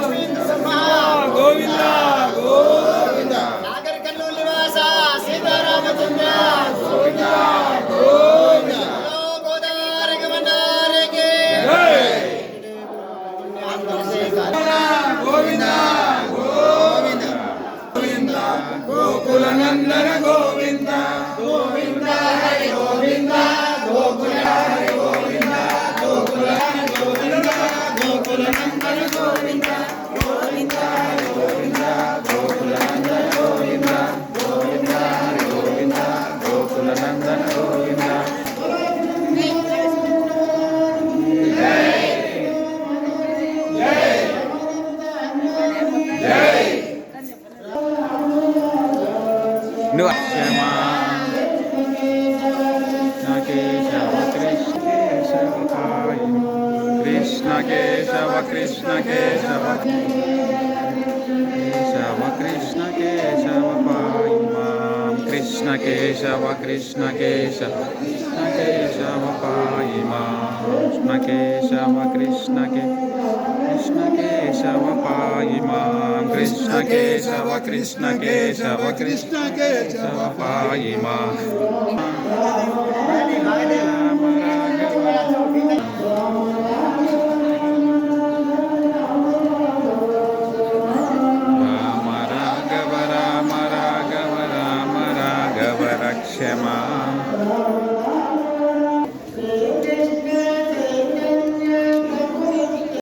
గోవింద గోవింద నాగర్ కర్నూలు నివాస సీతారామచంద్ర గోవింద గోవింద గోదావరి గమనారికి గోవింద గోవింద గోవింద గోకుల నందన గోవింద గోవింద హరి గోవింద గోకుల హరి గోవింద గోకుల గోవింద గోకుల నందన గోవింద గోవింద హరి గోవింద గోకుల నందన గోవింద గోవింద హరి గోవింద గోకుల నందన గోవింద कृष्ण केशव कृष्ण केशव केशव कृष्ण केशव पाहि मां कृष्ण केशव कृष्ण केशव कृष्ण केशव पाहि मां कृष्ण केशव कृष्ण केशव पाहि मां कृष्ण केशव कृष्ण केशव कृष्ण केशव पाहि मां क्षमा